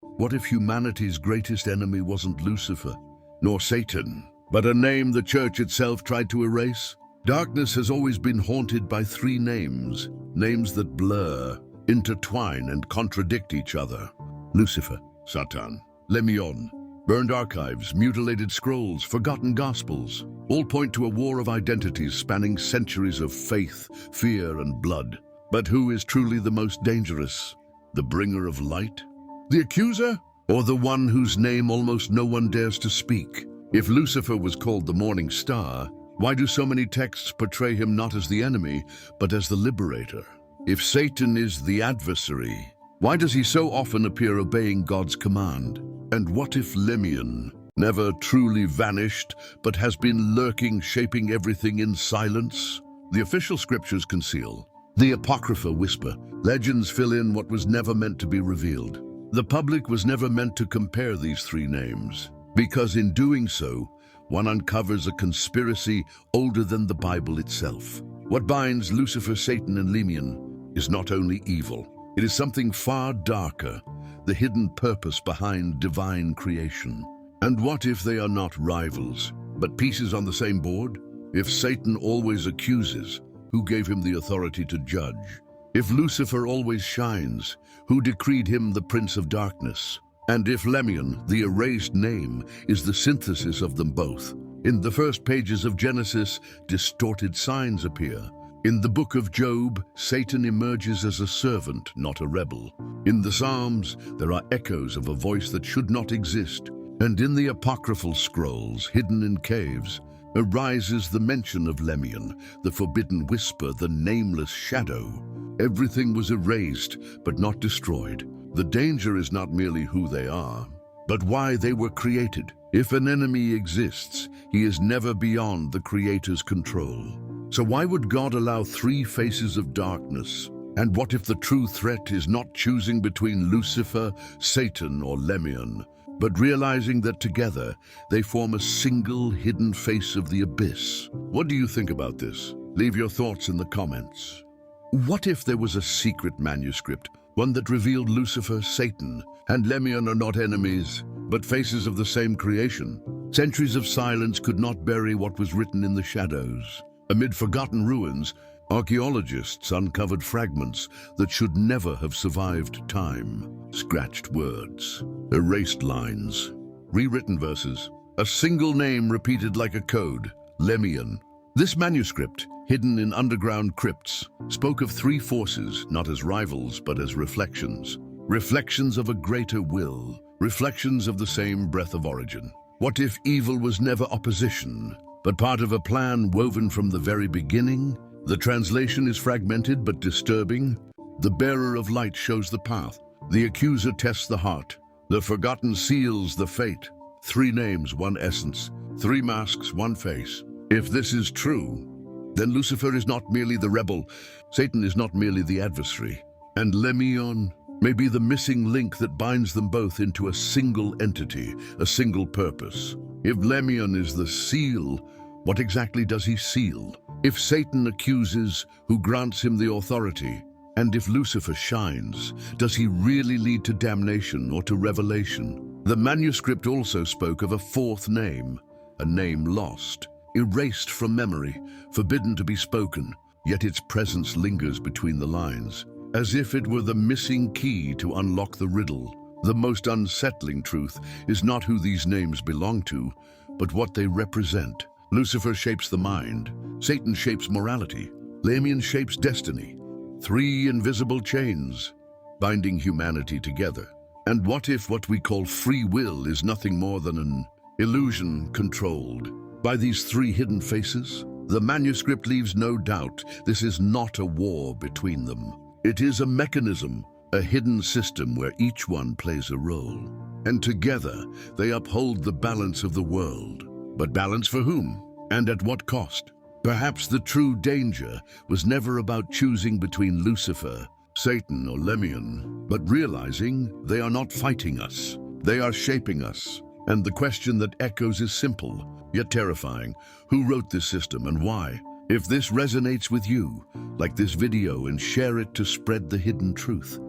What if humanity's greatest enemy wasn't Lucifer, nor Satan, but a name the church itself tried to erase? Darkness has always been haunted by three names, names that blur, intertwine, and contradict each other. Lucifer, Satan, Lemion. Burned archives, mutilated scrolls, forgotten gospels, all point to a war of identities spanning centuries of faith, fear, and blood. But who is truly the most dangerous? The bringer of light? The accuser? Or the one whose name almost no one dares to speak? If Lucifer was called the morning star, why do so many texts portray him not as the enemy, but as the liberator? If Satan is the adversary, why does he so often appear obeying God's command? And what if Lemion never truly vanished, but has been lurking, shaping everything in silence? The official scriptures conceal. The apocryphal whisper. Legends fill in what was never meant to be revealed. The public was never meant to compare these three names, because in doing so, one uncovers a conspiracy older than the Bible itself. What binds Lucifer, Satan, and Lemion is not only evil, it is something far darker, the hidden purpose behind divine creation. And what if they are not rivals, but pieces on the same board? If Satan always accuses, who gave him the authority to judge? If Lucifer always shines, who decreed him the Prince of Darkness? And if Lemion, the erased name, is the synthesis of them both? In the first pages of Genesis, distorted signs appear. In the book of Job, Satan emerges as a servant, not a rebel. In the Psalms, there are echoes of a voice that should not exist. And in the apocryphal scrolls, hidden in caves, arises the mention of Lemion, the forbidden whisper, the nameless shadow. Everything was erased, but not destroyed. The danger is not merely who they are, but why they were created. If an enemy exists, he is never beyond the Creator's control. So why would God allow three faces of darkness? And what if the true threat is not choosing between Lucifer, Satan, or Lemion, but realizing that together they form a single hidden face of the abyss? What do you think about this? Leave your thoughts in the comments. What if there was a secret manuscript, one that revealed Lucifer, Satan, and Lemion are not enemies, but faces of the same creation? Centuries of silence could not bury what was written in the shadows. Amid forgotten ruins, archaeologists uncovered fragments that should never have survived time. Scratched words, erased lines, rewritten verses, a single name repeated like a code, Lemion. This manuscript, hidden in underground crypts, spoke of three forces, not as rivals, but as reflections. Reflections of a greater will, reflections of the same breath of origin. What if evil was never opposition, but part of a plan woven from the very beginning? The translation is fragmented but disturbing. The bearer of light shows the path. The accuser tests the heart. The forgotten seals the fate. Three names, one essence. Three masks, one face. If this is true, then Lucifer is not merely the rebel. Satan is not merely the adversary. And Lemion may be the missing link that binds them both into a single entity, a single purpose. If Lemion is the seal, what exactly does he seal? If Satan accuses, who grants him the authority? And if Lucifer shines, does he really lead to damnation or to revelation? The manuscript also spoke of a fourth name, a name lost, erased from memory, forbidden to be spoken, yet its presence lingers between the lines, as if it were the missing key to unlock the riddle. The most unsettling truth is not who these names belong to, but what they represent. Lucifer shapes the mind, Satan shapes morality, Lemion shapes destiny. Three invisible chains, binding humanity together. And what if what we call free will is nothing more than an illusion controlled by these three hidden faces? The manuscript leaves no doubt this is not a war between them. It is a mechanism, a hidden system where each one plays a role. And together they uphold the balance of the world. But balance for whom? And at what cost? Perhaps the true danger was never about choosing between Lucifer, Satan, or Lemion, but realizing they are not fighting us. They are shaping us. And the question that echoes is simple, yet terrifying. Who wrote this system and why? If this resonates with you, like this video and share it to spread the hidden truth.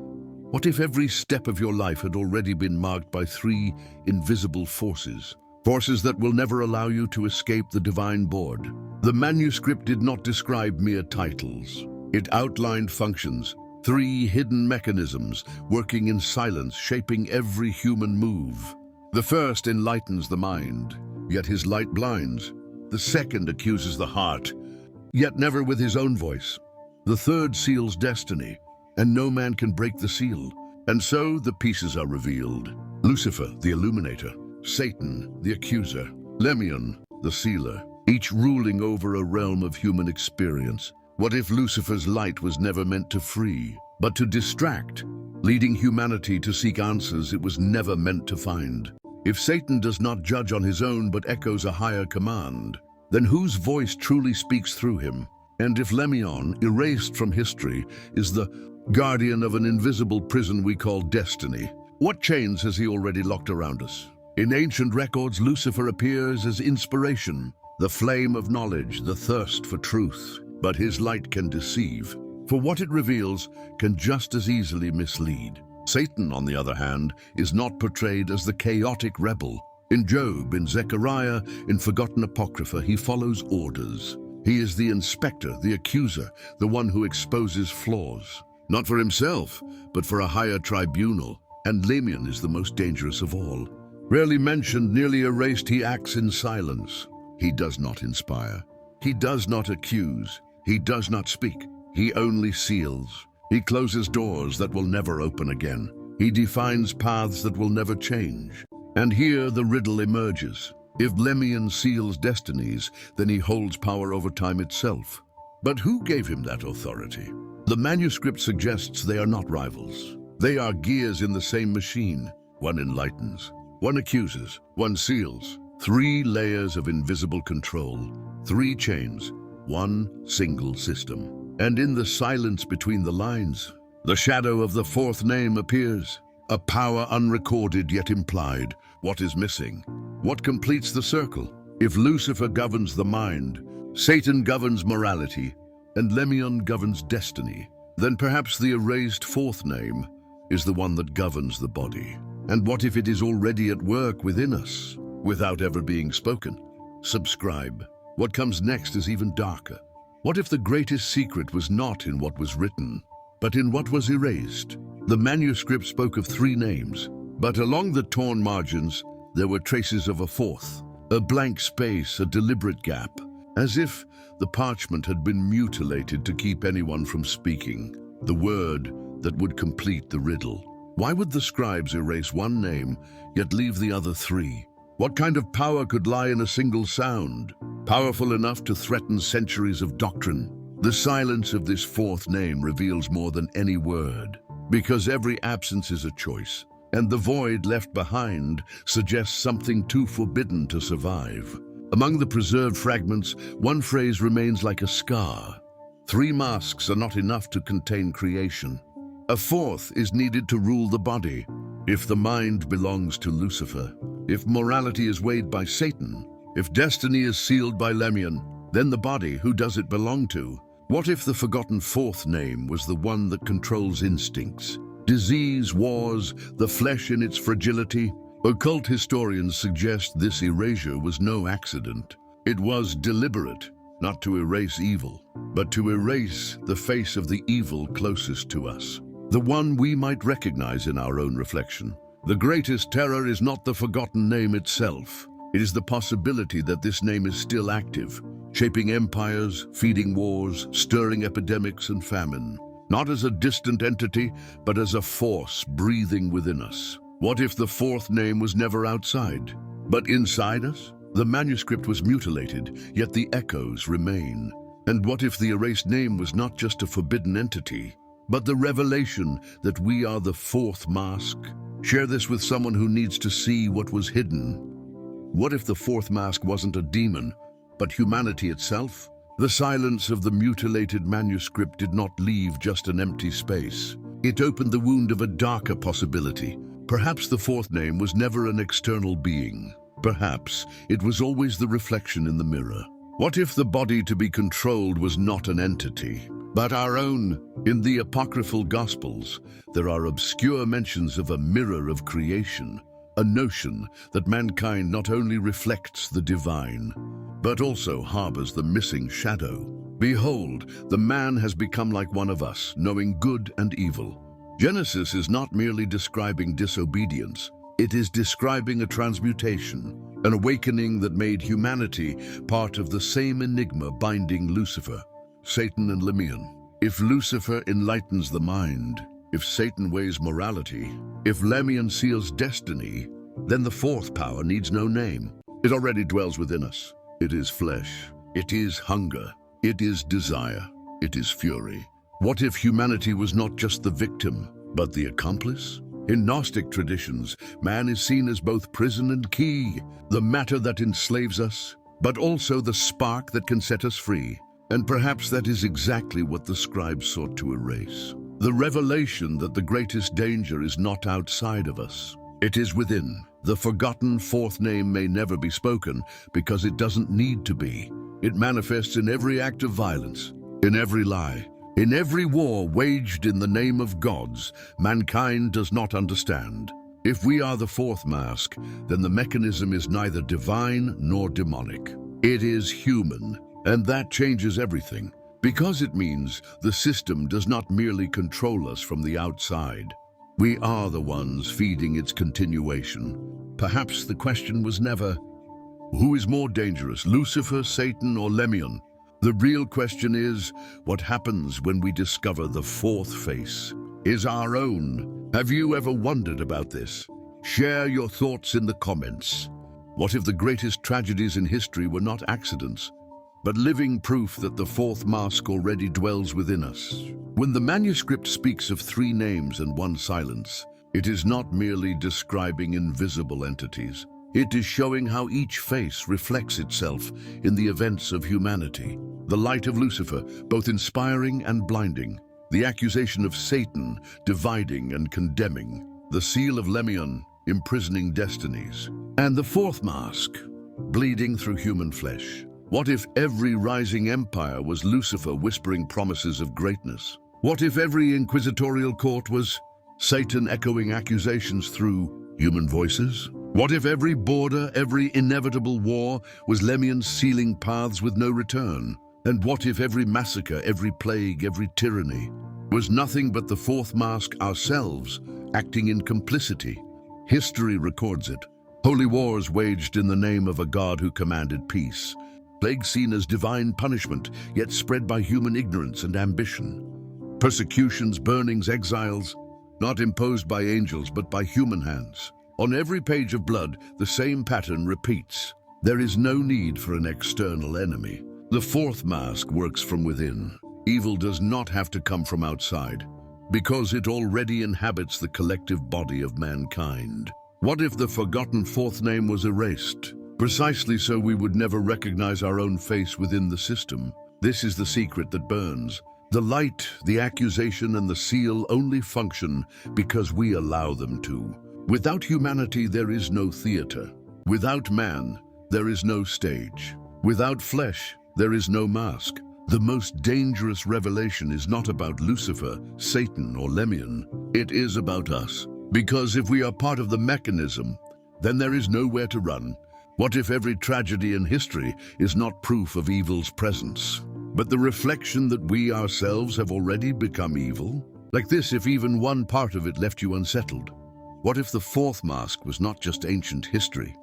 What if every step of your life had already been marked by three invisible forces? Forces that will never allow you to escape the divine board. The manuscript did not describe mere titles. It outlined functions, three hidden mechanisms working in silence, shaping every human move. The first enlightens the mind, yet his light blinds. The second accuses the heart, yet never with his own voice. The third seals destiny, and no man can break the seal. And so the pieces are revealed. Lucifer, the illuminator. Satan, the accuser. Lemion, the sealer. Each ruling over a realm of human experience. What if Lucifer's light was never meant to free, but to distract, leading humanity to seek answers it was never meant to find? If Satan does not judge on his own but echoes a higher command, then whose voice truly speaks through him? And if Lemion, erased from history, is the guardian of an invisible prison we call destiny, what chains has he already locked around us? In ancient records, Lucifer appears as inspiration, the flame of knowledge, the thirst for truth. But his light can deceive, for what it reveals can just as easily mislead. Satan, on the other hand, is not portrayed as the chaotic rebel. In Job, in Zechariah, in forgotten apocrypha, he follows orders. He is the inspector, the accuser, the one who exposes flaws. Not for himself, but for a higher tribunal. And Lemion is the most dangerous of all. Rarely mentioned, nearly erased, he acts in silence. He does not inspire. He does not accuse. He does not speak. He only seals. He closes doors that will never open again. He defines paths that will never change. And here the riddle emerges. If Lemion seals destinies, then he holds power over time itself. But who gave him that authority? The manuscript suggests they are not rivals. They are gears in the same machine. One enlightens, one accuses, one seals. Three layers of invisible control, three chains, one single system. And in the silence between the lines, the shadow of the fourth name appears. A power unrecorded yet implied. What is missing? What completes the circle? If Lucifer governs the mind, Satan governs morality, and Lemion governs destiny, then perhaps the erased fourth name is the one that governs the body. And what if it is already at work within us, without ever being spoken? Subscribe. What comes next is even darker. What if the greatest secret was not in what was written, but in what was erased? The manuscript spoke of three names, but along the torn margins, there were traces of a fourth, a blank space, a deliberate gap, as if the parchment had been mutilated to keep anyone from speaking, the word that would complete the riddle. Why would the scribes erase one name, yet leave the other three? What kind of power could lie in a single sound, powerful enough to threaten centuries of doctrine? The silence of this fourth name reveals more than any word, because every absence is a choice, and the void left behind suggests something too forbidden to survive. Among the preserved fragments, one phrase remains like a scar. Three masks are not enough to contain creation. A fourth is needed to rule the body. If the mind belongs to Lucifer, if morality is weighed by Satan, if destiny is sealed by Lemion, then the body, who does it belong to? What if the forgotten fourth name was the one that controls instincts, disease, wars, the flesh in its fragility? Occult historians suggest this erasure was no accident. It was deliberate, not to erase evil, but to erase the face of the evil closest to us, the one we might recognize in our own reflection. The greatest terror is not the forgotten name itself. It is the possibility that this name is still active, shaping empires, feeding wars, stirring epidemics and famine, not as a distant entity, but as a force breathing within us. What if the fourth name was never outside, but inside us? The manuscript was mutilated, yet the echoes remain. And what if the erased name was not just a forbidden entity, but the revelation that we are the fourth mask? Share this with someone who needs to see what was hidden. What if the fourth mask wasn't a demon, but humanity itself? The silence of the mutilated manuscript did not leave just an empty space. It opened the wound of a darker possibility. Perhaps the fourth name was never an external being. Perhaps it was always the reflection in the mirror. What if the body to be controlled was not an entity, but our own. In the apocryphal Gospels, there are obscure mentions of a mirror of creation, a notion that mankind not only reflects the divine, but also harbors the missing shadow. Behold, the man has become like one of us, knowing good and evil. Genesis is not merely describing disobedience, it is describing a transmutation, an awakening that made humanity part of the same enigma binding Lucifer, Satan and Lemion. If Lucifer enlightens the mind, if Satan weighs morality, if Lemion seals destiny, then the fourth power needs no name. It already dwells within us. It is flesh. It is hunger. It is desire. It is fury. What if humanity was not just the victim, but the accomplice? In Gnostic traditions, man is seen as both prison and key, the matter that enslaves us, but also the spark that can set us free. And perhaps that is exactly what the scribes sought to erase. The revelation that the greatest danger is not outside of us. It is within. The forgotten fourth name may never be spoken because it doesn't need to be. It manifests in every act of violence, in every lie, in every war waged in the name of gods mankind does not understand. If we are the fourth mask, then the mechanism is neither divine nor demonic. It is human, and that changes everything, because it means the system does not merely control us from the outside. We are the ones feeding its continuation. Perhaps the question was never, who is more dangerous, Lucifer, Satan, or Lemion? The real question is, what happens when we discover the fourth face is our own? Have you ever wondered about this? Share your thoughts in the comments. What if the greatest tragedies in history were not accidents, but living proof that the fourth mask already dwells within us? When the manuscript speaks of 3 names and 1 silence, it is not merely describing invisible entities. It is showing how each face reflects itself in the events of humanity. The light of Lucifer, both inspiring and blinding. The accusation of Satan, dividing and condemning. The seal of Lemion, imprisoning destinies. And the fourth mask, bleeding through human flesh. What if every rising empire was Lucifer whispering promises of greatness? What if every inquisitorial court was Satan echoing accusations through human voices? What if every border, every inevitable war was Lemion sealing paths with no return? And what if every massacre, every plague, every tyranny was nothing but the fourth mask ourselves acting in complicity? History records it. Holy wars waged in the name of a God who commanded peace. Plagues seen as divine punishment, yet spread by human ignorance and ambition. Persecutions, burnings, exiles, not imposed by angels but by human hands. On every page of blood, the same pattern repeats. There is no need for an external enemy. The fourth mask works from within. Evil does not have to come from outside, because it already inhabits the collective body of mankind. What if the forgotten fourth name was erased? Precisely so we would never recognize our own face within the system. This is the secret that burns. The light, the accusation, and the seal only function because we allow them to. Without humanity, there is no theater. Without man, there is no stage. Without flesh, there is no mask. The most dangerous revelation is not about Lucifer, Satan, or Lemion. It is about us. Because if we are part of the mechanism, then there is nowhere to run. What if every tragedy in history is not proof of evil's presence, but the reflection that we ourselves have already become evil? Like this, if even one part of it left you unsettled. What if the fourth mask was not just ancient history,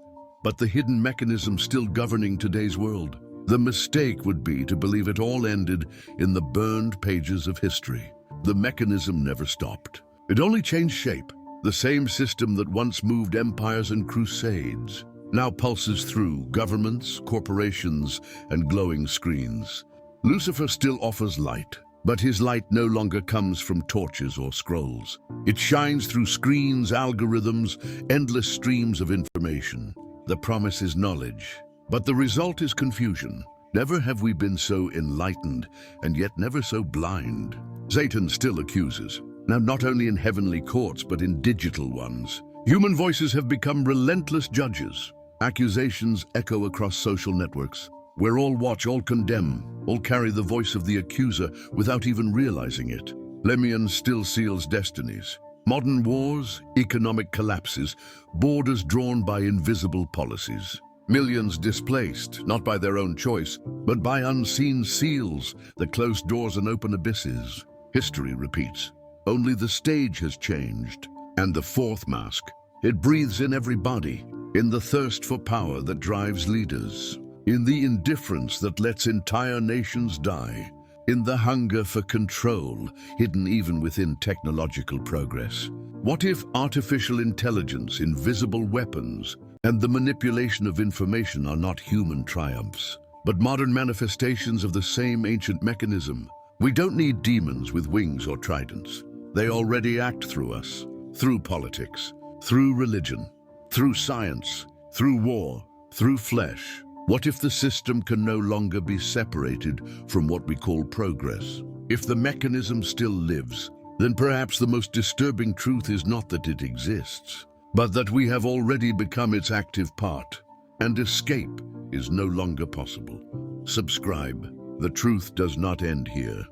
but the hidden mechanism still governing today's world? The mistake would be to believe it all ended in the burned pages of history. The mechanism never stopped. It only changed shape. The same system that once moved empires and crusades now pulses through governments, corporations, and glowing screens. Lucifer still offers light, but his light no longer comes from torches or scrolls. It shines through screens, algorithms, endless streams of information. The promise is knowledge, but the result is confusion. Never have we been so enlightened, and yet never so blind. Satan still accuses, now not only in heavenly courts, but in digital ones. Human voices have become relentless judges. Accusations echo across social networks. where all watch, all condemn, all carry the voice of the accuser without even realizing it. Lemion still seals destinies. Modern wars, economic collapses, borders drawn by invisible policies. Millions displaced, not by their own choice, but by unseen seals that close doors and open abysses. History repeats. Only the stage has changed. And the fourth mask, it breathes in every body, in the thirst for power that drives leaders, in the indifference that lets entire nations die, in the hunger for control, hidden even within technological progress. What if artificial intelligence, invisible weapons, and the manipulation of information are not human triumphs, but modern manifestations of the same ancient mechanism? We don't need demons with wings or tridents. They already act through us, through politics, through religion, through science, through war, through flesh. What if the system can no longer be separated from what we call progress? If the mechanism still lives, then perhaps the most disturbing truth is not that it exists, but that we have already become its active part, and escape is no longer possible. Subscribe. The truth does not end here.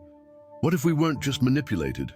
What if we weren't just manipulated,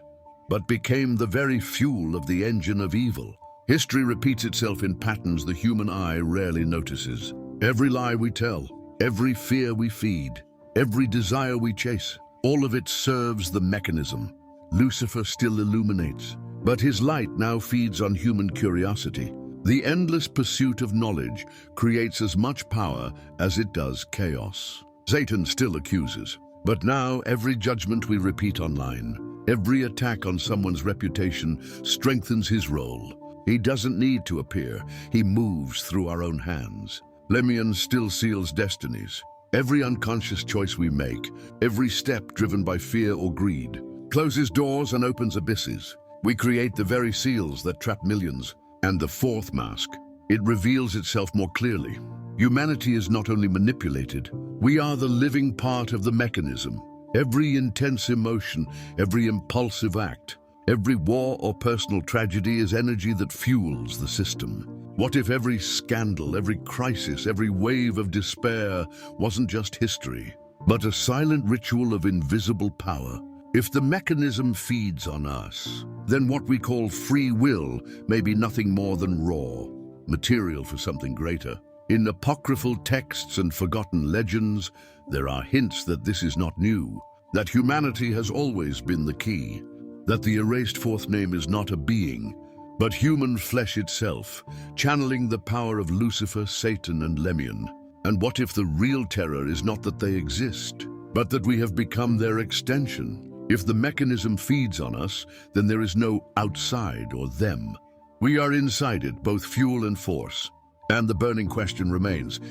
but became the very fuel of the engine of evil? History repeats itself in patterns the human eye rarely notices. Every lie we tell, every fear we feed, every desire we chase, all of it serves the mechanism. Lucifer still illuminates, but his light now feeds on human curiosity. The endless pursuit of knowledge creates as much power as it does chaos. Satan still accuses, but now every judgment we repeat online, every attack on someone's reputation strengthens his role. He doesn't need to appear, he moves through our own hands. Lemion still seals destinies. Every unconscious choice we make, every step driven by fear or greed, closes doors and opens abysses. We create the very seals that trap millions. And the fourth mask, it reveals itself more clearly. Humanity is not only manipulated, we are the living part of the mechanism. Every intense emotion, every impulsive act, every war or personal tragedy is energy that fuels the system. What if every scandal, every crisis, every wave of despair wasn't just history, but a silent ritual of invisible power? If the mechanism feeds on us, then what we call free will may be nothing more than raw material for something greater. In apocryphal texts and forgotten legends, there are hints that this is not new, that humanity has always been the key, that the erased fourth name is not a being, but human flesh itself, channeling the power of Lucifer, Satan, and Lemion. And what if the real terror is not that they exist, but that we have become their extension? If the mechanism feeds on us, then there is no outside or them. We are inside it, both fuel and force. And the burning question remains,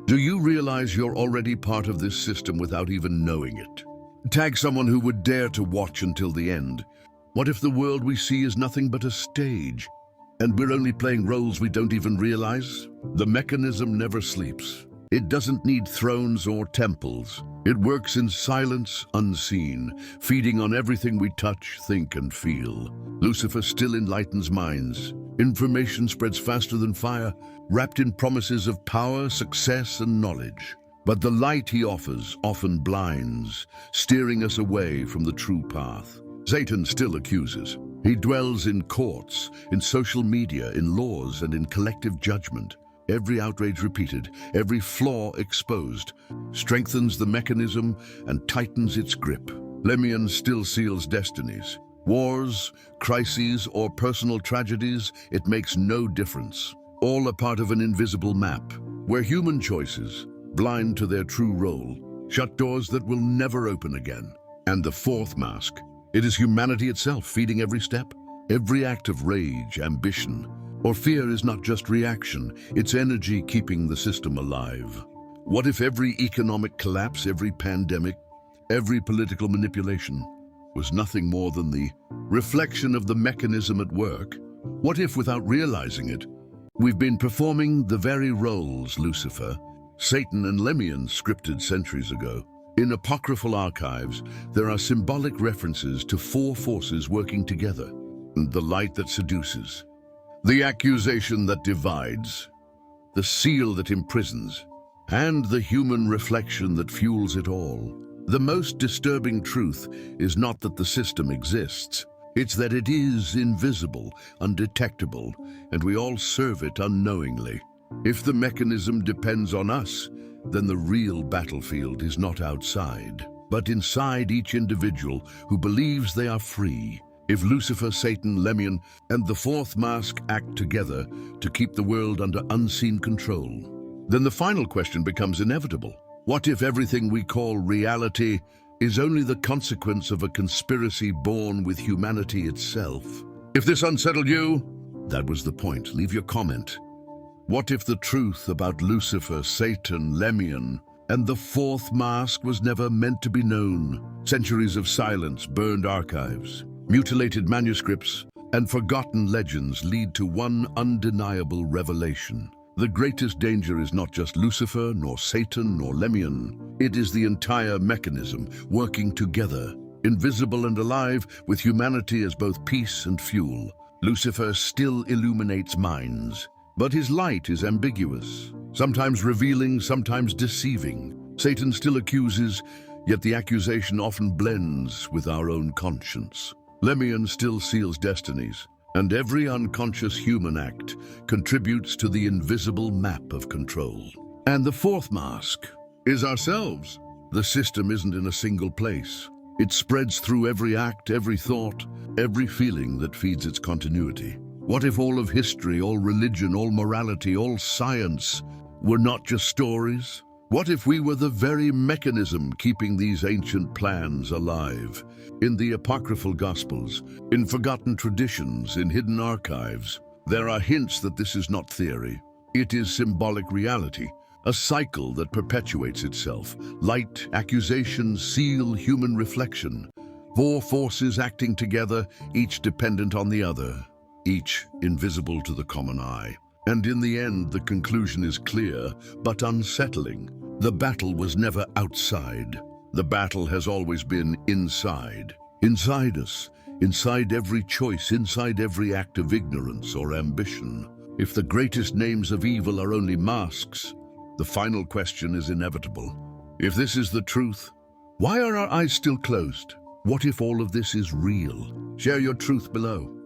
do you realize you're already part of this system without even knowing it? Tag someone who would dare to watch until the end. What if the world we see is nothing but a stage, and we're only playing roles we don't even realize? The mechanism never sleeps. It doesn't need thrones or temples. It works in silence, unseen, feeding on everything we touch, think, and feel. Lucifer still enlightens minds. Information spreads faster than fire, wrapped in promises of power, success, and knowledge. But the light he offers often blinds, steering us away from the true path. Satan still accuses. He dwells in courts, in social media, in laws, and in collective judgment. Every outrage repeated, every flaw exposed, strengthens the mechanism and tightens its grip. Lemion still seals destinies. Wars, crises, or personal tragedies, it makes no difference. All a part of an invisible map, where human choices, blind to their true role, shut doors that will never open again. And the fourth mask, it is humanity itself feeding every step, every act of rage, ambition, or fear is not just reaction, it's energy keeping the system alive. What if every economic collapse, every pandemic, every political manipulation was nothing more than the reflection of the mechanism at work? What if, without realizing it, we've been performing the very roles Lucifer, Satan, and Lemion scripted centuries ago? In apocryphal archives, there are symbolic references to four forces working together: the light that seduces, the accusation that divides, the seal that imprisons, and the human reflection that fuels it all. The most disturbing truth is not that the system exists. It's that it is invisible, undetectable, and we all serve it unknowingly. If the mechanism depends on us, then the real battlefield is not outside, but inside each individual who believes they are free. If Lucifer, Satan, Lemion, and the fourth mask act together to keep the world under unseen control, then the final question becomes inevitable. What if everything we call reality is only the consequence of a conspiracy born with humanity itself? If this unsettled you, that was the point. Leave your comment. What if the truth about Lucifer, Satan, Lemion, and the fourth mask was never meant to be known? Centuries of silence, burned archives, mutilated manuscripts, and forgotten legends lead to one undeniable revelation. The greatest danger is not just Lucifer, nor Satan, nor Lemion. It is the entire mechanism working together, invisible and alive, with humanity as both peace and fuel. Lucifer still illuminates minds, but his light is ambiguous, sometimes revealing, sometimes deceiving. Satan still accuses, yet the accusation often blends with our own conscience. Lemion still seals destinies, and every unconscious human act contributes to the invisible map of control. And the fourth mask is ourselves. The system isn't in a single place. It spreads through every act, every thought, every feeling that feeds its continuity. What if all of history, all religion, all morality, all science were not just stories? What if we were the very mechanism keeping these ancient plans alive? In the apocryphal Gospels, in forgotten traditions, in hidden archives, there are hints that this is not theory. It is symbolic reality, a cycle that perpetuates itself. Light, accusation, seal, human reflection. Four forces acting together, each dependent on the other, each invisible to the common eye. And in the end, the conclusion is clear, but unsettling. The battle was never outside. The battle has always been inside. Inside us, inside every choice, inside every act of ignorance or ambition. If the greatest names of evil are only masks, the final question is inevitable. If this is the truth, why are our eyes still closed? What if all of this is real? Share your truth below.